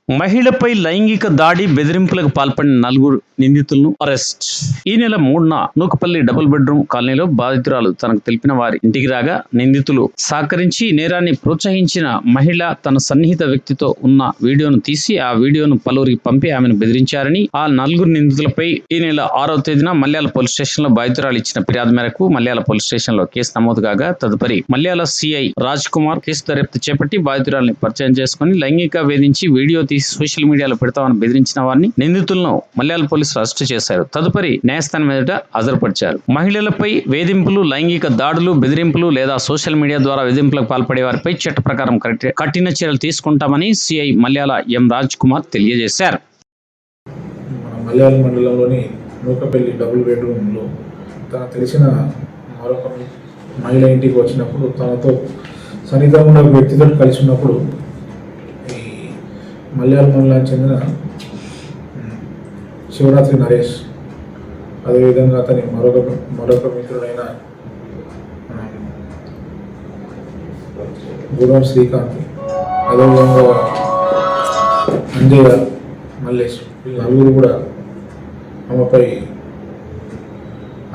మహిళపై లైంగిక దాడి బెదిరింపులకు పాల్పడిన నలుగురు నిందితులను అరెస్ట్. ఈ నెల 3న నూకపల్లి డబుల్ బెడ్రూమ్ కాలనీలో బాధితురాలు తనకు తెలిపిన వారి ఇంటికి రాగా నిందితులు సహకరించి నేరాన్ని ప్రోత్సహించిన మహిళ తన సన్నిహిత వ్యక్తితో ఉన్న వీడియోను తీసి ఆ వీడియోను పలువురికి పంపి ఆమెను బెదిరించారని, ఆ నలుగురు నిందితులపై ఈ నెల 6వ తేదీన మల్యాల పోలీస్ స్టేషన్ లో బాధితురాలు ఇచ్చిన ఫిర్యాదు మేరకు మల్యాల పోలీస్ స్టేషన్ లో కేసు నమోదు కాగా తదుపరి మల్యాల సిఐ రాజ్ కుమార్ కేసు దర్యాప్తు చేపట్టి బాధితురాలిని పరిచయం చేసుకుని లైంగిక వేధించి వీడియో తీసి సోషల్ మీడియాలో పెడతామని బెదిరించిన వారిని నిందితులను మల్యాల పోలీసులు అరెస్టు చేశారు. తదుపరి న్యాయస్థానం ఎదుట హాజరుపరిచారు. మహిళలపై వేధింపులు, లైంగిక దాడులు, బెదిరింపులు లేదా సోషల్ మీడియా ద్వారా వేధింపులకు పాల్పడే వారిపై చట్ట ప్రకారం కఠిన చర్యలు తీసుకుంటామని సిఐ మల్యాల ఎం రాజ్ కుమార్ తెలియజేశారు. మల్యాల మండలంలోని నూకపల్లి డబుల్ బెడ్రూమ్లో తన తెలిసిన మరొక మహిళ ఇంటికి వచ్చినప్పుడు తనతో సన్నిహితంగా ఉన్న వ్యక్తితో కలిసి ఉన్నప్పుడు మల్యాల మండలానికి చెందిన శివరాత్రి నరేష్, అదేవిధంగా అతని మరొక మిత్రుడైన గురం శ్రీకాంత్, అదేవిధంగా అంజయ్య, మల్లేష్, వీళ్ళ నలుగురు కూడా ఆమెపై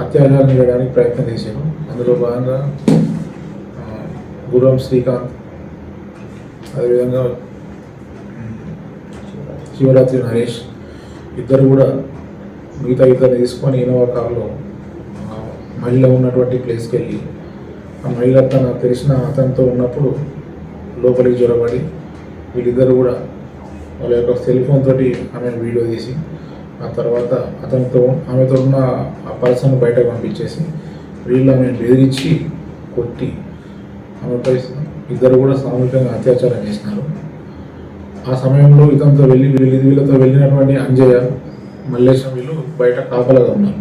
అత్యాచారం చేయడానికి ప్రయత్నం చేశారు. అందులో భాగంగా గురం శ్రీకాంత్, అదేవిధంగా శివరాత్రి నరేష్ ఇద్దరు కూడా మిగతా ఇద్దరిని తీసుకొని ఇన్నోవా కారులో మహిళ ఉన్నటువంటి ప్లేస్కి వెళ్ళి ఆ మహిళ తన తెలిసిన అతనితో ఉన్నప్పుడు లోపలికి జొరబడి వీళ్ళిద్దరు కూడా వాళ్ళ యొక్క సెల్ ఫోన్ తోటి ఆమెను వీడియో తీసి ఆ తర్వాత ఆమెతో ఉన్న ఆ పర్సన్ బయటకు పంపించేసి వీళ్ళు ఆమెను బెదిరించి కొట్టి ఆమెపై ఇద్దరు కూడా సామూహికంగా అత్యాచారం చేసినారు. ఆ సమయంలో ఇతనితో వీళ్ళతో వెళ్ళినటువంటి అంజయ్య, మల్లేశం వీళ్ళు బయట కాపలాగా ఉన్నారు.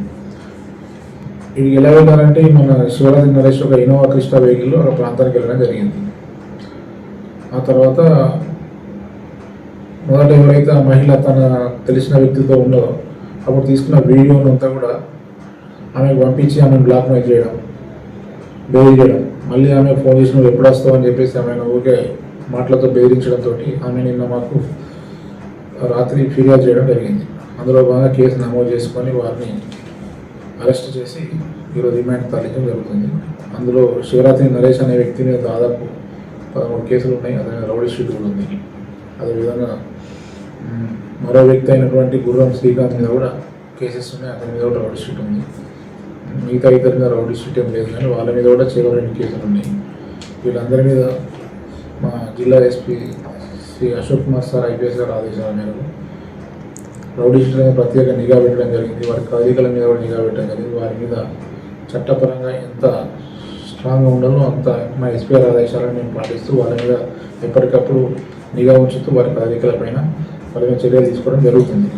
వీడికి ఎలా వెళ్ళారంటే మన శివరాత్రి నరేష్ ఒక ఇన్నోవా క్రిస్టా వెహికల్లో ఒక ప్రాంతానికి వెళ్ళడం జరిగింది. ఆ తర్వాత మొదట ఎవరైతే ఆ మహిళ తన తెలిసిన వ్యక్తితో ఉన్నదో అప్పుడు తీసుకున్న వీడియోను అంతా కూడా ఆమెకు పంపించి ఆమెను బ్లాక్మెయిల్ చేయడం, బెదిరించడం, మళ్ళీ ఆమె ఫోన్ చేసి నువ్వు ఎప్పుడు వస్తావు అని చెప్పేసి ఆమెను ఊరికే మాటలతో బెదిరించడంతో ఆమె నిన్న మాకు రాత్రి ఫిర్యాదు చేయడం జరిగింది. అందులో భాగంగా కేసు నమోదు చేసుకొని వారిని అరెస్ట్ చేసి ఈరోజు రిమాండ్ తరలించడం జరుగుతుంది. అందులో శివరాత్రి నరేష్ అనే వ్యక్తి మీద దాదాపు 13 కేసులు ఉన్నాయి. అదే రౌడీ షీట్ కూడా ఉంది. అదేవిధంగా మరో వ్యక్తి అయినటువంటి గుర్రం శ్రీకాంత్ మీద కూడా కేసెస్ ఉన్నాయి. అతని మీద కూడా రౌడీ షీట్ ఉంది. మిగతా ఇద్దరి మీద రౌడీ షీట్ ఏం లేదు, కానీ వాళ్ళ మీద కూడా చివరి 2 కేసులు ఉన్నాయి. వీళ్ళందరి మీద మా జిల్లా SP Shri Ashok Kumar sir IPS గారు ఆదేశాల మేరకు రౌడీ షీట్ల మీద ప్రత్యేక నిఘా పెట్టడం జరిగింది. వారి కదలికల మీద కూడా నిఘా పెట్టడం జరిగింది. వారి మీద చట్టపరంగా ఎంత స్ట్రాంగ్గా ఉండాలో అంత మా ఎస్పీఆర్ ఆదేశాలను మేము పాటిస్తూ వాళ్ళ మీద ఎప్పటికప్పుడు నిఘా ఉంచుతూ వారి కదలికల పైన వాళ్ళ మీద చర్యలు తీసుకోవడం జరుగుతుంది.